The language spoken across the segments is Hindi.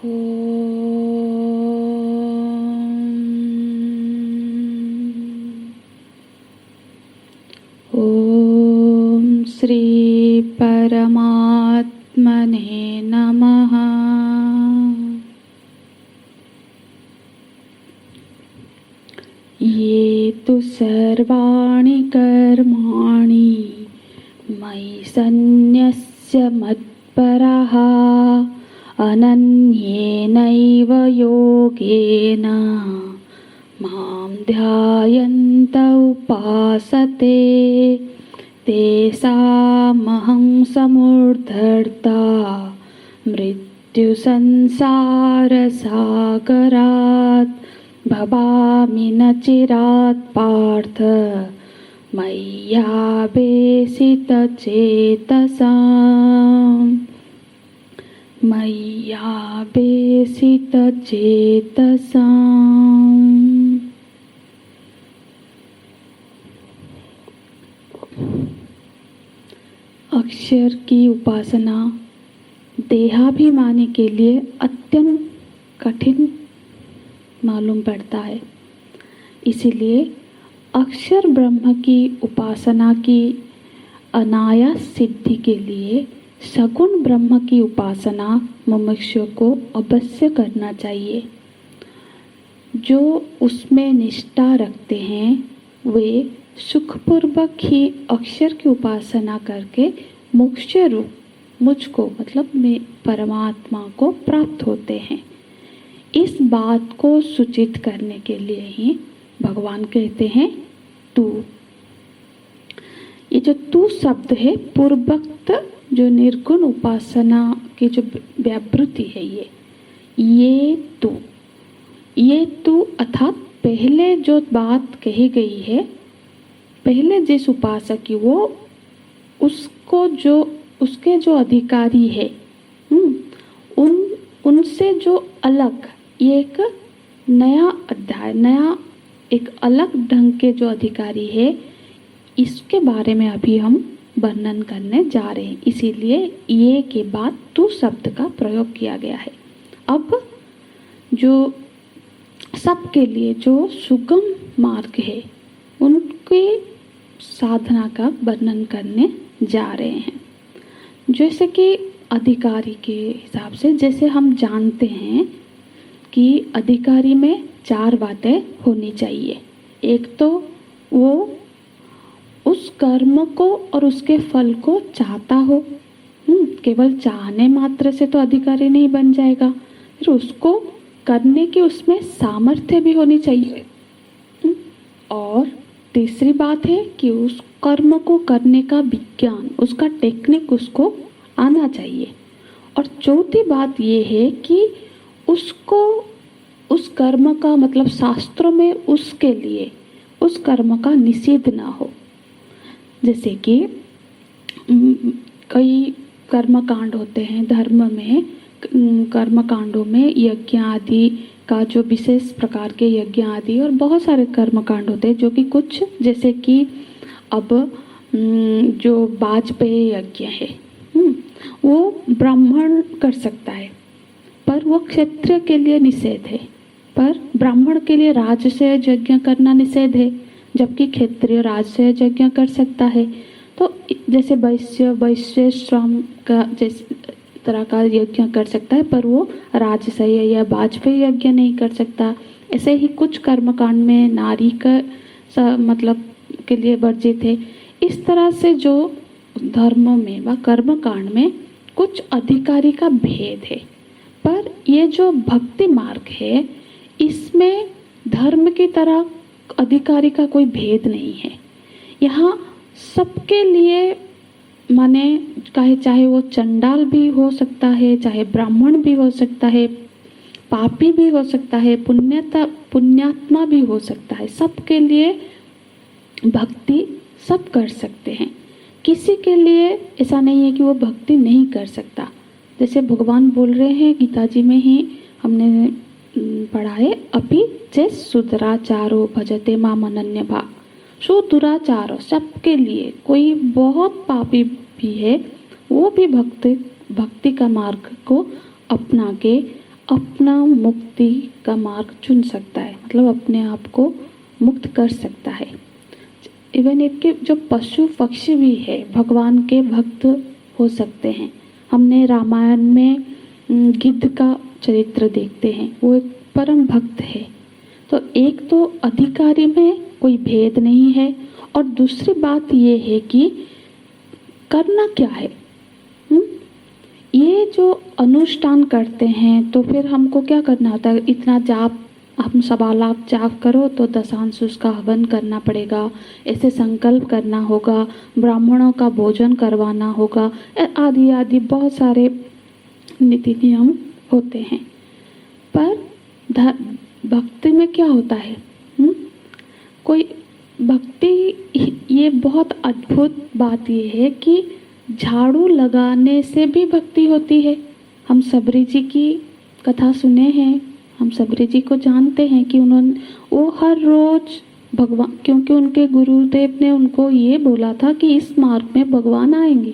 ओम श्री परमात्मने नमः। ये तु सर्वाणि कर्माणि मयि सन्न्यस्य मत्परः अनन्येनैव योगेन मां ध्यायन्त उपासते तेषामहं समुद्धर्ता मृत्युसंसारसागरात् भवामि न चिरात् पार्थ मय्यावेशितचेतसाम्। अक्षर की उपासना देहाभिमानी के लिए अत्यंत कठिन मालूम पड़ता है। इसीलिए अक्षर ब्रह्म की उपासना की अनायास सिद्धि के लिए सगुण ब्रह्म की उपासना मुमुक्षु को अवश्य करना चाहिए। जो उसमें निष्ठा रखते हैं वे सुखपूर्वक ही अक्षर की उपासना करके मोक्ष रूप मुझको मतलब मैं परमात्मा को प्राप्त होते हैं। इस बात को सूचित करने के लिए ही भगवान कहते हैं तू। ये जो तू शब्द है पूर्वोक्त जो निर्गुण उपासना की जो व्यावृत्ति है ये तू अर्थात पहले जो बात कही गई है, पहले जिस उपासक की वो उसको जो उसके जो अधिकारी है उनसे जो अलग ये एक नया अध्याय, नया एक अलग ढंग के जो अधिकारी है इसके बारे में अभी हम वर्णन करने जा रहे हैं। इसीलिए ये के बाद तू शब्द का प्रयोग किया गया है। अब जो सबके लिए जो सुगम मार्ग है उनके साधना का वर्णन करने जा रहे हैं। जैसे कि अधिकारी के हिसाब से जैसे हम जानते हैं कि अधिकारी में 4 बातें होनी चाहिए। एक तो वो उस कर्म को और उसके फल को चाहता हो। केवल चाहने मात्र से तो अधिकारी नहीं बन जाएगा, फिर उसको करने की उसमें सामर्थ्य भी होनी चाहिए। और तीसरी बात है कि उस कर्म को करने का विज्ञान, उसका टेक्निक उसको आना चाहिए। और चौथी बात ये है कि उसको उस कर्म का मतलब शास्त्रों में उसके लिए उस कर्म का निषेध ना हो। जैसे कि कई कर्मकांड होते हैं धर्म में, कर्मकांडों में यज्ञ आदि का जो विशेष प्रकार के यज्ञ आदि और बहुत सारे कर्मकांड होते हैं जो कि कुछ जैसे कि अब जो वाजपेयी यज्ञ है वो ब्राह्मण कर सकता है पर वो क्षत्रिय के लिए निषेध है, पर ब्राह्मण के लिए राजसूय यज्ञ करना निषेध है जबकि क्षत्रिय राजसूय यज्ञ कर सकता है। तो जैसे वैश्य श्रम का जिस तरह का यज्ञ कर सकता है पर वो राजसूय या वाजपेयी यज्ञ नहीं कर सकता। ऐसे ही कुछ कर्मकांड में नारी का मतलब के लिए वर्जित है। इस तरह से जो धर्मों में व कर्मकांड में कुछ अधिकारी का भेद है, पर ये जो भक्ति मार्ग है इसमें धर्म की तरह अधिकारी का कोई भेद नहीं है। यहाँ सबके लिए माने चाहे वो चंडाल भी हो सकता है, चाहे ब्राह्मण भी हो सकता है, पापी भी हो सकता है, पुण्यात्मा भी हो सकता है। सबके लिए भक्ति सब कर सकते हैं। किसी के लिए ऐसा नहीं है कि वो भक्ति नहीं कर सकता। जैसे भगवान बोल रहे हैं गीता जी में ही हमने पढ़ा है, अपि चेत् सुदुराचारो भजते माम अनन्य भाग। सुदुराचारो सबके लिए, कोई बहुत पापी भी है वो भी भक्ति का मार्ग को अपना के अपना मुक्ति का मार्ग चुन सकता है, मतलब अपने आप को मुक्त कर सकता है। इवन इनके जो पशु पक्षी भी है भगवान के भक्त हो सकते हैं। हमने रामायण में गिद्ध का चरित्र देखते हैं, वो एक परम भक्त है। तो एक तो अधिकारी में कोई भेद नहीं है, और दूसरी बात ये है कि करना क्या है। ये जो अनुष्ठान करते हैं तो फिर हमको क्या करना होता है, इतना जाप, हम सवालाप जाप करो तो दशांश उसका हवन करना पड़ेगा, ऐसे संकल्प करना होगा, ब्राह्मणों का भोजन करवाना होगा, आदि आदि बहुत सारे नीति नियम होते हैं। पर भक्ति में क्या होता है, कोई भक्ति, ये बहुत अद्भुत बात ये है कि झाड़ू लगाने से भी भक्ति होती है। हम सबरी जी की कथा सुने हैं, हम सबरी जी को जानते हैं कि वो हर रोज भगवान, क्योंकि उनके गुरुदेव ने उनको ये बोला था कि इस मार्ग में भगवान आएंगे,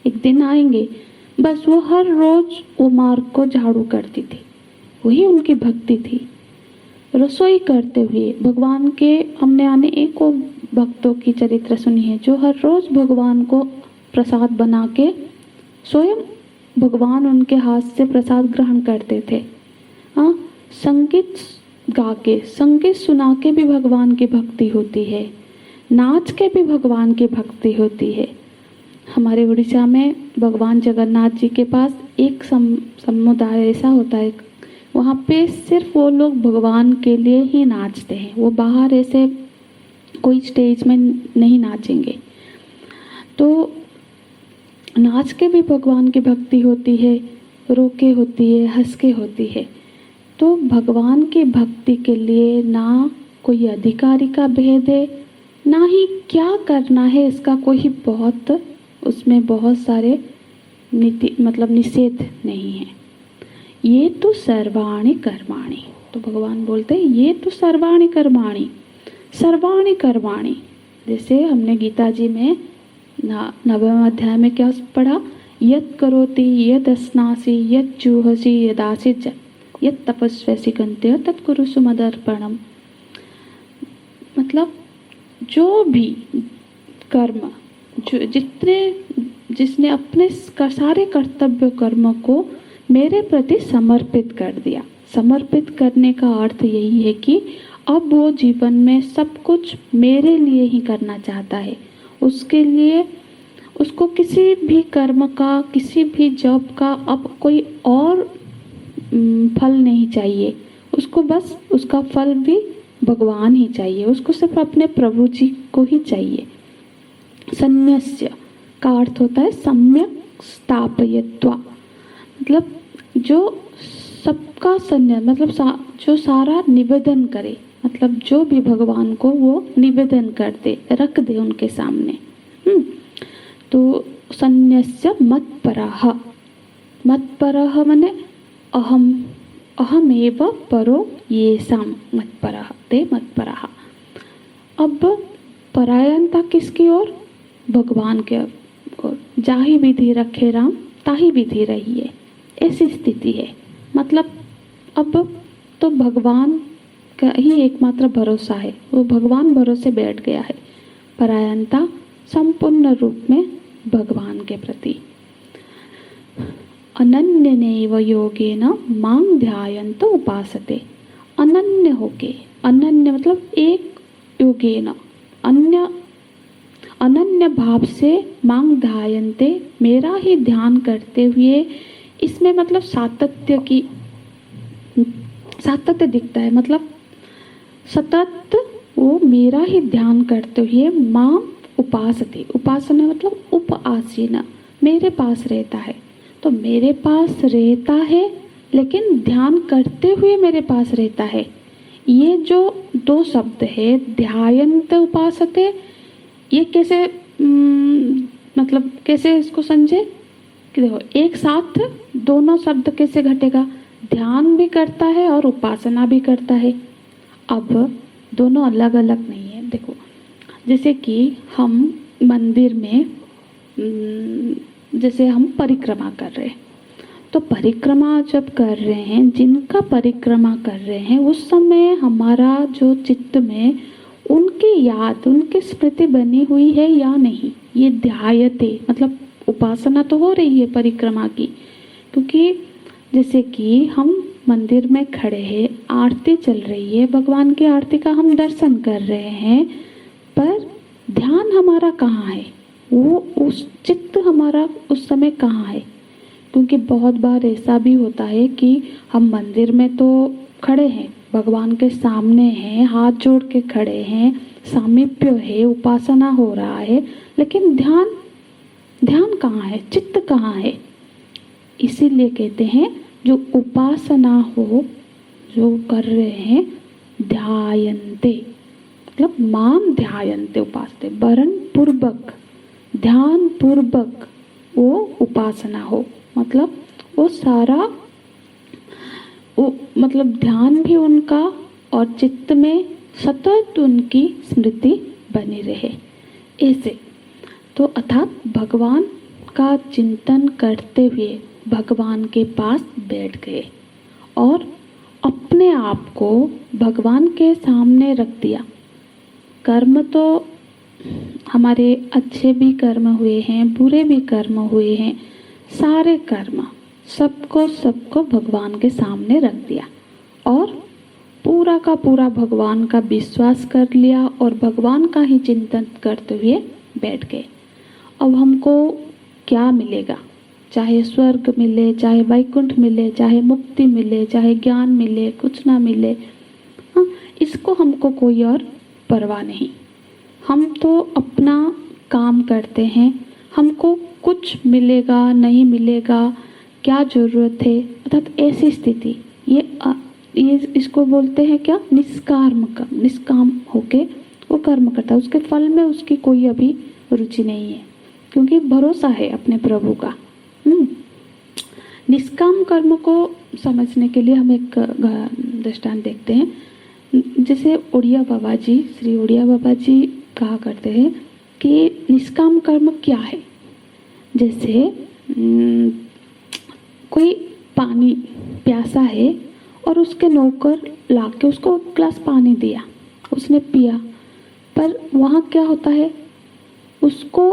एक दिन आएंगे, बस वो हर रोज वो मार्ग को झाड़ू करती थी, वही उनकी भक्ति थी। रसोई करते हुए भगवान के, हमने अनेकों भक्तों की चरित्र सुनी है जो हर रोज भगवान को प्रसाद बना के स्वयं भगवान उनके हाथ से प्रसाद ग्रहण करते थे। हाँ, संगीत गा के, संगीत सुना के भी भगवान की भक्ति होती है, नाच के भी भगवान की भक्ति होती है। हमारे उड़ीसा में भगवान जगन्नाथ जी के पास एक समुदाय ऐसा होता है, वहाँ पे सिर्फ वो लोग भगवान के लिए ही नाचते हैं, वो बाहर ऐसे कोई स्टेज में नहीं नाचेंगे। तो नाच के भी भगवान की भक्ति होती है, रो के होती है, हंस के होती है। तो भगवान की भक्ति के लिए ना कोई अधिकारी का भेद है, ना ही क्या करना है इसका कोई बहुत, उसमें बहुत सारे नीति मतलब निषेध नहीं है। ये तो सर्वाणि कर्माणि, तो भगवान बोलते हैं ये तो सर्वाणि कर्माणि, सर्वाणि कर्माणि। जैसे हमने गीता जी में 9वें अध्याय में क्या पढ़ा, यत् करोति यत् अस्नासि यत् जुहसि यदासि यत् तपस्वसि गन्त्य तत् कुरुषु मदर्पणम। मतलब जो भी कर्म, जो जिसने अपने सारे कर्तव्य कर्म को मेरे प्रति समर्पित कर दिया। समर्पित करने का अर्थ यही है कि अब वो जीवन में सब कुछ मेरे लिए ही करना चाहता है। उसके लिए उसको किसी भी कर्म का, किसी भी जॉब का अब कोई और फल नहीं चाहिए, उसको बस उसका फल भी भगवान ही चाहिए, उसको सिर्फ अपने प्रभु जी को ही चाहिए। संन्यस्य का अर्थ होता है सम्यक स्थापयित्वा, मतलब जो सबका संन्यास, मतलब जो सारा निवेदन करे, मतलब जो भी भगवान को वो निवेदन कर दे, रख दे उनके सामने। तो संन्यस्य मत्परः, मत्परः माने अहमेव परो येषां मत्परः, ते मत्परः। अब परायणता किसकी ओर, भगवान के ओर। जाहि विधि रखे राम ताहि विधि रहिए, ऐसी स्थिति है। मतलब अब तो भगवान का ही एकमात्र भरोसा है, वो भगवान भरोसे बैठ गया है। परायणता संपूर्ण रूप में भगवान के प्रति। अनन्यनेव योगेन मां ध्यायन्त उपासते, अनन्य होके, अनन्य मतलब एक योगेन, अनन्य भाव से मां ध्यायन्ते, मेरा ही ध्यान करते हुए। इसमें मतलब सातत्य दिखता है, मतलब सतत वो मेरा ही ध्यान करते हुए मां उपासते, उपासना मतलब उपासीना, मेरे पास रहता है। तो मेरे पास रहता है लेकिन ध्यान करते हुए मेरे पास रहता है। ये जो दो शब्द है ध्यायन्त उपासते, ये कैसे मतलब कैसे इसको समझे कि देखो एक साथ दोनों शब्द कैसे घटेगा, ध्यान भी करता है और उपासना भी करता है। अब दोनों अलग अलग नहीं है। देखो जैसे कि हम मंदिर में जैसे हम परिक्रमा कर रहे हैं, तो परिक्रमा जब कर रहे हैं, जिनका परिक्रमा कर रहे हैं, उस समय हमारा जो चित्त में उनकी याद, उनकी स्मृति बनी हुई है या नहीं, ये ध्यायते मतलब उपासना तो हो रही है परिक्रमा की। क्योंकि जैसे कि हम मंदिर में खड़े हैं, आरती चल रही है, भगवान की आरती का हम दर्शन कर रहे हैं, पर ध्यान हमारा कहाँ है, वो उस चित्त हमारा उस समय कहाँ है। क्योंकि बहुत बार ऐसा भी होता है कि हम मंदिर में तो खड़े हैं, भगवान के सामने हैं, हाथ जोड़ के खड़े हैं, सामीप्य है, उपासना हो रहा है, लेकिन ध्यान कहाँ है, चित्त कहाँ है। इसीलिए कहते हैं जो उपासना हो, जो कर रहे हैं, ध्यायन्ते मतलब माम ध्यायन्ते उपासते, वरण पूर्वक, ध्यान पूर्वक वो उपासना हो, मतलब वो सारा वो मतलब ध्यान भी उनका और चित्त में सतत उनकी स्मृति बनी रहे। ऐसे तो अर्थात भगवान का चिंतन करते हुए भगवान के पास बैठ गए और अपने आप को भगवान के सामने रख दिया। कर्म तो हमारे अच्छे भी कर्म हुए हैं, बुरे भी कर्म हुए हैं, सारे कर्म सबको भगवान के सामने रख दिया और पूरा का पूरा भगवान का विश्वास कर लिया और भगवान का ही चिंतन करते हुए बैठ गए। अब हमको क्या मिलेगा, चाहे स्वर्ग मिले, चाहे वैकुंठ मिले, चाहे मुक्ति मिले, चाहे ज्ञान मिले, कुछ ना मिले, हाँ, इसको हमको कोई और परवाह नहीं। हम तो अपना काम करते हैं, हमको कुछ मिलेगा नहीं मिलेगा क्या ज़रूरत है। अर्थात ऐसी स्थिति ये इसको बोलते हैं क्या, निष्काम कर्म। निष्काम होके वो कर्म करता है, उसके फल में उसकी कोई अभी रुचि नहीं है, क्योंकि भरोसा है अपने प्रभु का। निष्काम कर्म को समझने के लिए हम एक दृष्टांत देखते हैं। जैसे उड़िया बाबा जी, श्री उड़िया बाबा जी कहा करते हैं कि निष्काम कर्म क्या है। जैसे कोई पानी प्यासा है और उसके नौकर लाके उसको एक गिलास पानी दिया, उसने पिया, पर वहाँ क्या होता है, उसको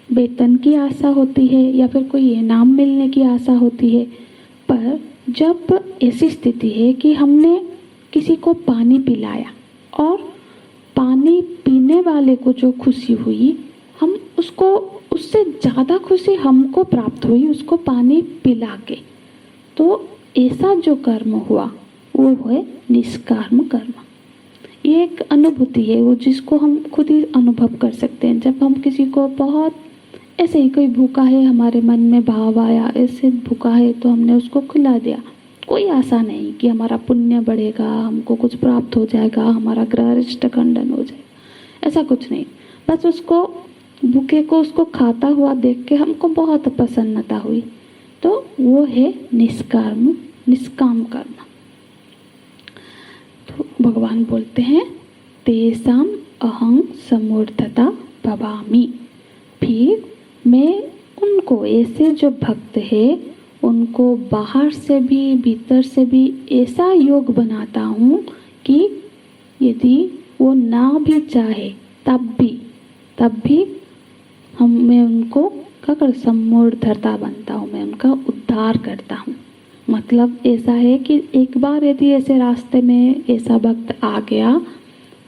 वेतन की आशा होती है या फिर कोई इनाम मिलने की आशा होती है। पर जब ऐसी स्थिति है कि हमने किसी को पानी पिलाया और पानी पीने वाले को जो खुशी हुई, हम उसको उससे ज़्यादा खुशी हमको प्राप्त हुई उसको पानी पिला के, तो ऐसा जो कर्म हुआ वो है निष्काम कर्म। ये एक अनुभूति है, वो जिसको हम खुद ही अनुभव कर सकते हैं। जब हम किसी को बहुत ऐसे ही, कोई भूखा है, हमारे मन में भाव आया ऐसे भूखा है तो हमने उसको खिला दिया, कोई आशा नहीं कि हमारा पुण्य बढ़ेगा, हमको कुछ प्राप्त हो जाएगा, हमारा ग्रह खंडन हो जाएगा, ऐसा कुछ नहीं। बस उसको भूखे को उसको खाता हुआ देख के हमको बहुत प्रसन्नता हुई, तो वो है निष्काम कर्म। तो भगवान बोलते हैं तेषाम अहं समूर्धता भवामि। फिर मैं उनको, ऐसे जो भक्त है उनको बाहर से भी भीतर से भी ऐसा योग बनाता हूँ कि यदि वो ना भी चाहे तब भी मैं उनको क्या कर समूर्धता बनता हूँ, मैं उनका उद्धार करता हूँ। मतलब ऐसा है कि एक बार यदि ऐसे रास्ते में ऐसा भक्त आ गया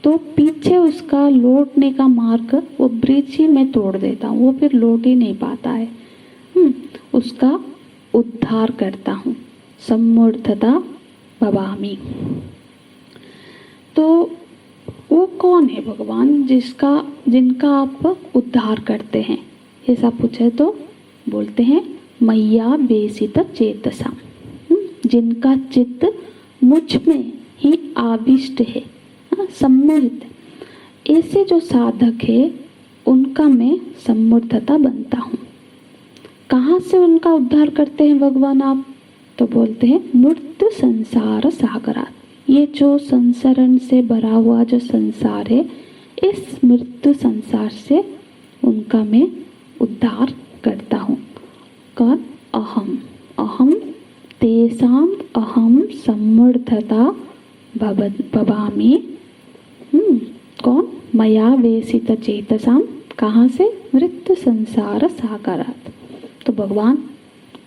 तो पीछे उसका लौटने का मार्ग, वो ब्रिज ही मैं तोड़ देता हूँ, वो फिर लौट ही नहीं पाता है। उसका उद्धार करता हूँ, समूर्धता भवामि। तो वो कौन है भगवान जिनका आप उद्धार करते हैं, ऐसा पूछे तो बोलते हैं मैया बेसित चेतसा, जिनका चित्त मुझ में ही आविष्ट है, सम्मोहित। ऐसे जो साधक है उनका मैं सम्मूर्धता बनता हूँ। कहाँ से उनका उद्धार करते हैं भगवान आप, तो बोलते हैं मूर्त संसार सागरात। ये जो संसरण से भरा हुआ जो संसार है, इस मृत्यु संसार से उनका मैं उद्धार करता हूँ। कौन, अहम तेषाम् अहम सम्मूढ़ता भवामि। कौन? मया वेशित चेतसाम, कहाँ से? मृत्यु संसार सागरात। तो भगवान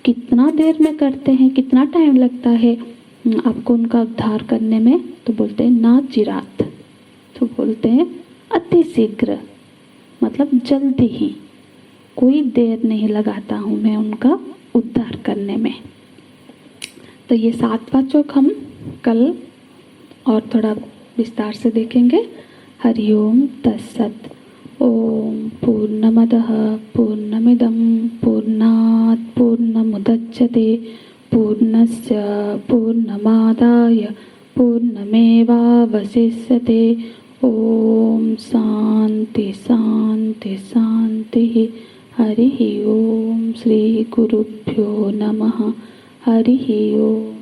कितना देर में करते हैं, कितना टाइम लगता है आपको उनका उद्धार करने में? तो बोलते हैं ना चिरात, तो बोलते हैं अति शीघ्र, मतलब जल्दी ही, कोई देर नहीं लगाता हूँ मैं उनका उद्धार करने में। तो ये 7 वाचक हम कल और थोड़ा विस्तार से देखेंगे। हरिओम तत्सत। ओम पूर्णमदः पूर्णमिदं पूर्णात् पूर्णमुदच्यते पूर्णस्य पूर्णमादाय पूर्णमेवावशिष्यते। ओम शांति शांति शांति। हरि ओम। श्री गुरुभ्यो नमः। हरि ओम।